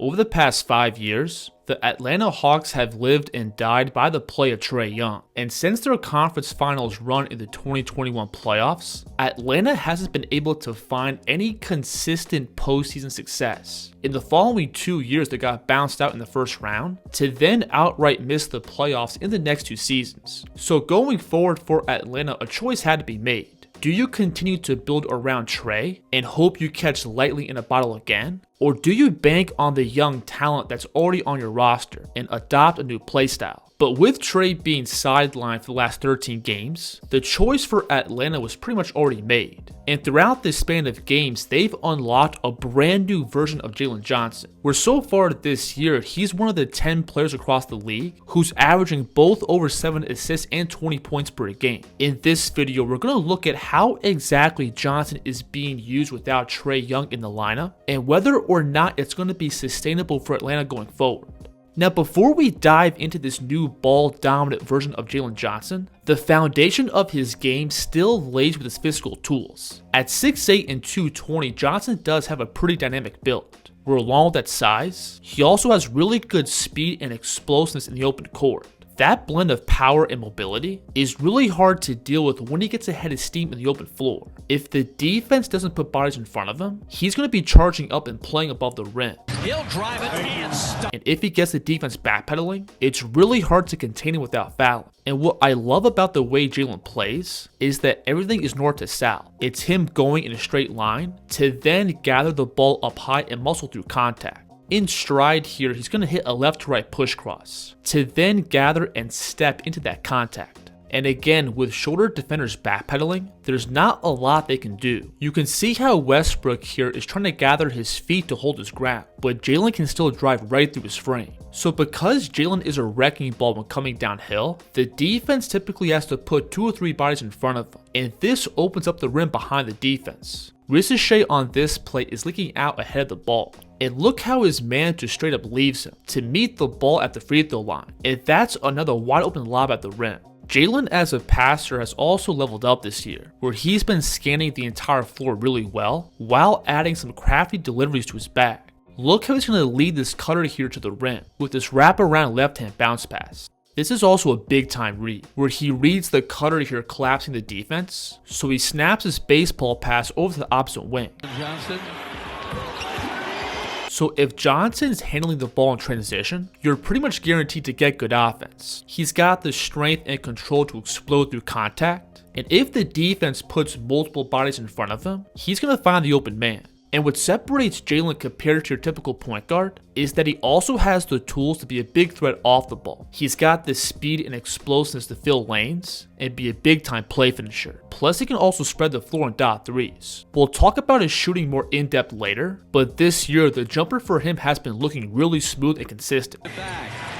Over the past 5 years, the Atlanta Hawks have lived and died by the play of Trae Young, and since their conference finals run in the 2021 playoffs, Atlanta hasn't been able to find any consistent postseason success. In the following 2 years, they got bounced out in the first round, to then outright miss the playoffs in the next 2 seasons. So going forward for Atlanta, a choice had to be made. Do you continue to build around Trae and hope you catch lightning in a bottle again? Or do you bank on the young talent that's already on your roster and adopt a new playstyle? But with Trae being sidelined for the last 13 games, the choice for Atlanta was pretty much already made. And throughout this span of games, they've unlocked a brand new version of Jalen Johnson, where so far this year, he's one of the 10 players across the league who's averaging both over 7 assists and 20 points per game. In this video, we're going to look at how exactly Johnson is being used without Trae Young in the lineup, and whether or not it's going to be sustainable for Atlanta going forward. Now, before we dive into this new ball-dominant version of Jalen Johnson, the foundation of his game still lays with his physical tools. At 6'8" and 220, Johnson does have a pretty dynamic build, where along with that size, he also has really good speed and explosiveness in the open court. That blend of power and mobility is really hard to deal with when he gets ahead of steam in the open floor. If the defense doesn't put bodies in front of him, he's going to be charging up and playing above the rim. He'll drive it and stop. And if he gets the defense backpedaling, it's really hard to contain him without fouling. And what I love about the way Jalen plays is that everything is north to south. It's him going in a straight line to then gather the ball up high and muscle through contact. In stride here, he's going to hit a left to right push cross to then gather and step into that contact. And again, with shorter defenders backpedaling, there's not a lot they can do. You can see how Westbrook here is trying to gather his feet to hold his ground, but Jalen can still drive right through his frame. So because Jalen is a wrecking ball when coming downhill, the defense typically has to put 2 or 3 bodies in front of him, and this opens up the rim behind the defense. Ricochet on this play is leaking out ahead of the ball. And look how his man just straight up leaves him to meet the ball at the free throw line. And that's another wide open lob at the rim. Jalen as a passer has also leveled up this year, where he's been scanning the entire floor really well, while adding some crafty deliveries to his bag. Look how he's going to lead this cutter here to the rim, with this wraparound left-hand bounce pass. This is also a big time read, where he reads the cutter here collapsing the defense, so he snaps his baseball pass over to the opposite wing. Johnson. So if Johnson's handling the ball in transition, you're pretty much guaranteed to get good offense. He's got the strength and control to explode through contact, and if the defense puts multiple bodies in front of him, he's going to find the open man. And what separates Jalen compared to your typical point guard is that he also has the tools to be a big threat off the ball. He's got the speed and explosiveness to fill lanes and be a big time play finisher. Plus he can also spread the floor and dot threes. We'll talk about his shooting more in depth later, but this year the jumper for him has been looking really smooth and consistent.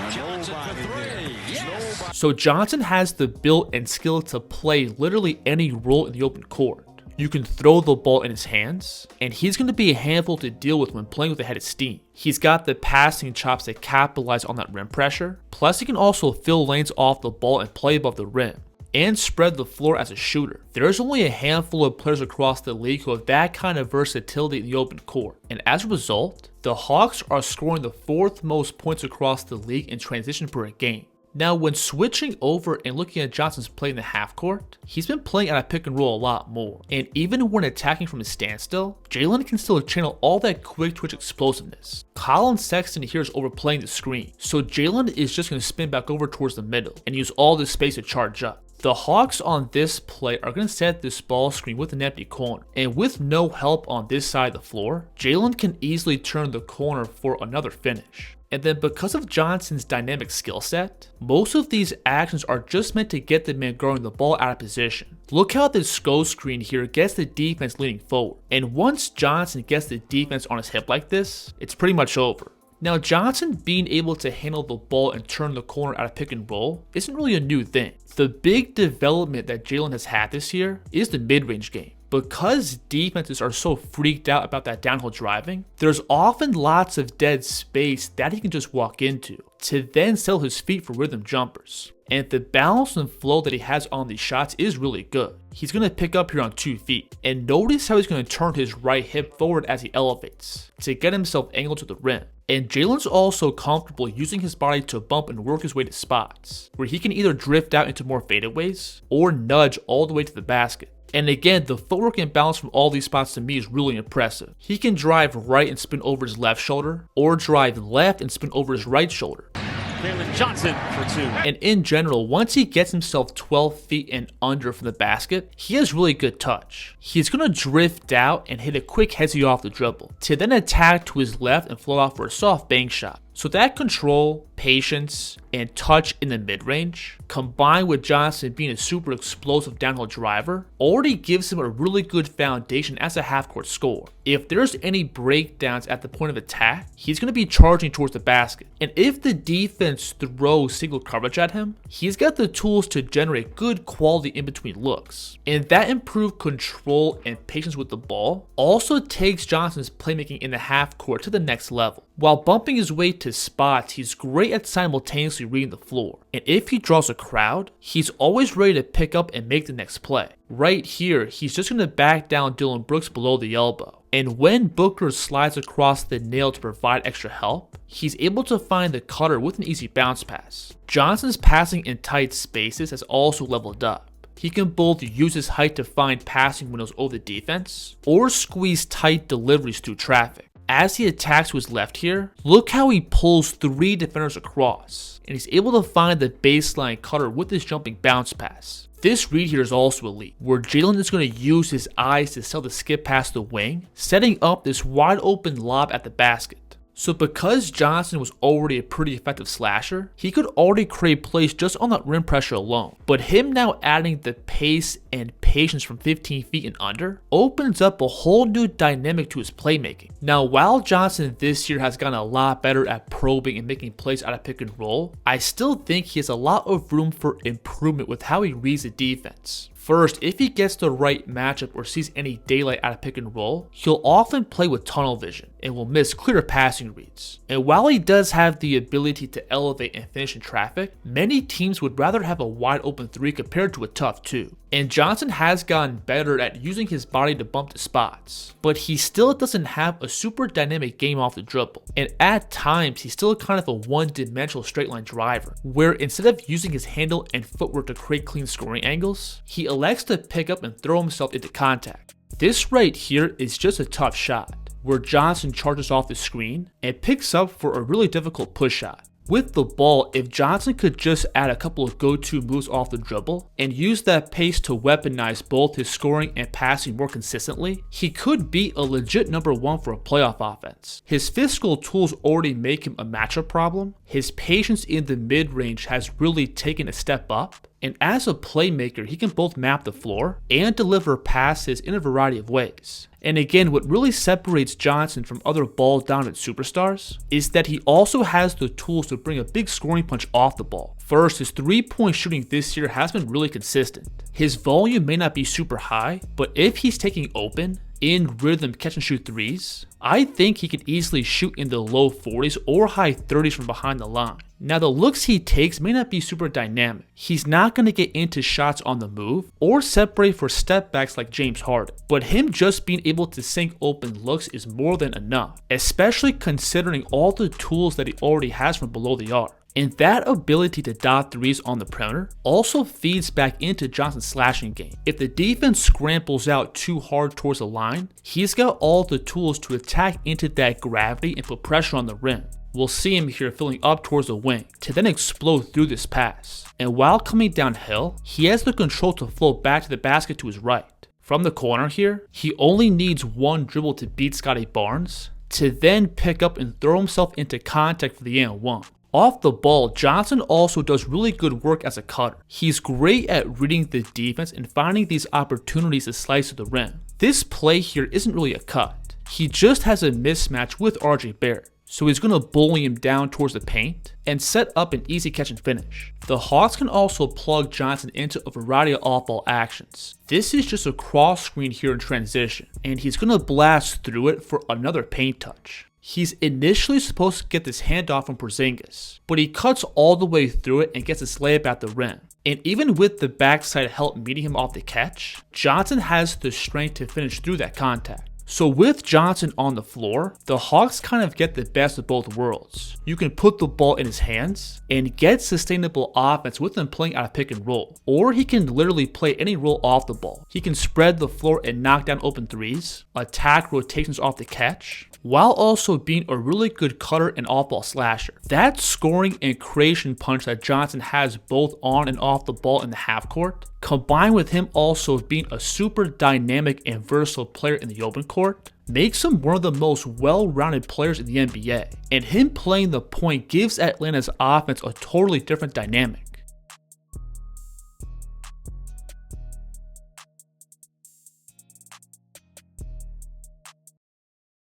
Johnson for 3. Yes. So Johnson has the build and skill to play literally any role in the open court. You can throw the ball in his hands, and he's going to be a handful to deal with when playing with a head of steam. He's got the passing chops to capitalize on that rim pressure, plus he can also fill lanes off the ball and play above the rim, and spread the floor as a shooter. There's only a handful of players across the league who have that kind of versatility in the open court, and as a result, the Hawks are scoring the 4th most points across the league in transition per game. Now, when switching over and looking at Johnson's play in the half court, he's been playing at a pick and roll a lot more. And even when attacking from a standstill, Jalen can still channel all that quick twitch explosiveness. Colin Sexton here is overplaying the screen, so Jalen is just going to spin back over towards the middle and use all this space to charge up. The Hawks on this play are going to set this ball screen with an empty corner, and with no help on this side of the floor, Jalen can easily turn the corner for another finish. And then because of Johnson's dynamic skill set, most of these actions are just meant to get the man guarding the ball out of position. Look how this go screen here gets the defense leaning forward, and once Johnson gets the defense on his hip like this, it's pretty much over. Now, Johnson being able to handle the ball and turn the corner out of pick and roll isn't really a new thing. The big development that Jalen has had this year is the mid-range game. Because defenses are so freaked out about that downhill driving, there's often lots of dead space that he can just walk into to then sell his feet for rhythm jumpers. and the balance and flow that he has on these shots is really good. He's going to pick up here on 2 feet, and notice how he's going to turn his right hip forward as he elevates to get himself angled to the rim. And Jalen's also comfortable using his body to bump and work his way to spots where he can either drift out into more fadeaways or nudge all the way to the basket. And again, the footwork and balance from all these spots to me is really impressive. He can drive right and spin over his left shoulder, or drive left and spin over his right shoulder. Jalen Johnson for 2. And in general, once he gets himself 12 feet and under from the basket, he has really good touch. He's going to drift out and hit a quick headsy off the dribble, to then attack to his left and float out for a soft bank shot. So that control, patience, and touch in the mid-range, combined with Johnson being a super explosive downhill driver, already gives him a really good foundation as a half-court scorer. If there's any breakdowns at the point of attack, he's going to be charging towards the basket. And if the defense throws single coverage at him, he's got the tools to generate good quality in-between looks. And that improved control and patience with the ball also takes Johnson's playmaking in the half-court to the next level. While bumping his way to spots, he's great at simultaneously reading the floor. And if he draws a crowd, he's always ready to pick up and make the next play. Right here, he's just going to back down Dillon Brooks below the elbow. And when Booker slides across the nail to provide extra help, he's able to find the cutter with an easy bounce pass. Johnson's passing in tight spaces has also leveled up. He can both use his height to find passing windows over the defense, or squeeze tight deliveries through traffic. As he attacks to his left here, look how he pulls 3 defenders across, and he's able to find the baseline cutter with his jumping bounce pass. This read here is also elite, where Jalen is going to use his eyes to sell the skip past the wing, setting up this wide open lob at the basket. So because Johnson was already a pretty effective slasher, he could already create plays just on that rim pressure alone. But him now adding the pace and patience from 15 feet and under opens up a whole new dynamic to his playmaking. Now, while Johnson this year has gotten a lot better at probing and making plays out of pick and roll, I still think he has a lot of room for improvement with how he reads the defense. First, if he gets the right matchup or sees any daylight out of pick and roll, he'll often play with tunnel vision and will miss clear passing reads. And while he does have the ability to elevate and finish in traffic, many teams would rather have a wide open 3 compared to a tough 2. And Johnson has gotten better at using his body to bump to spots, but he still doesn't have a super dynamic game off the dribble. And at times, he's still kind of a one-dimensional straight line driver, where instead of using his handle and footwork to create clean scoring angles, he elects to pick up and throw himself into contact. This right here is just a tough shot, where Johnson charges off the screen and picks up for a really difficult push shot. With the ball, if Johnson could just add a couple of go-to moves off the dribble and use that pace to weaponize both his scoring and passing more consistently, he could be a legit number 1 for a playoff offense. His physical tools already make him a matchup problem. His patience in the mid-range has really taken a step up. And as a playmaker, he can both map the floor and deliver passes in a variety of ways. And again, what really separates Johnson from other ball-dominant superstars is that he also has the tools to bring a big scoring punch off the ball. First, his 3-point shooting this year has been really consistent. His volume may not be super high, but if he's taking open, in rhythm catch and shoot 3s, I think he could easily shoot in the low 40s or high 30s from behind the line. Now, the looks he takes may not be super dynamic. He's not going to get into shots on the move or separate for step backs like James Harden, but him just being able to sink open looks is more than enough, especially considering all the tools that he already has from below the arc. And that ability to dot 3s on the perimeter also feeds back into Johnson's slashing game. If the defense scrambles out too hard towards the line, he's got all the tools to attack into that gravity and put pressure on the rim. We'll see him here filling up towards the wing to then explode through this pass. And while coming downhill, he has the control to float back to the basket to his right. From the corner here, he only needs one dribble to beat Scotty Barnes to then pick up and throw himself into contact for the and one. Off the ball, Johnson also does really good work as a cutter. He's great at reading the defense and finding these opportunities to slice to the rim. This play here isn't really a cut. He just has a mismatch with RJ Barrett, so he's going to bully him down towards the paint and set up an easy catch and finish. The Hawks can also plug Johnson into a variety of off-ball actions. This is just a cross screen here in transition, and he's going to blast through it for another paint touch. He's initially supposed to get this handoff from Porzingis, but he cuts all the way through it and gets his layup at the rim. And even with the backside help meeting him off the catch, Johnson has the strength to finish through that contact. So with Johnson on the floor, the Hawks kind of get the best of both worlds. You can put the ball in his hands and get sustainable offense with him playing out of pick and roll. Or he can literally play any role off the ball. He can spread the floor and knock down open threes, attack rotations off the catch, while also being a really good cutter and off-ball slasher. That scoring and creation punch that Johnson has both on and off the ball in the half court, combined with him also being a super dynamic and versatile player in the open court, makes him one of the most well-rounded players in the NBA. And him playing the point gives Atlanta's offense a totally different dynamic.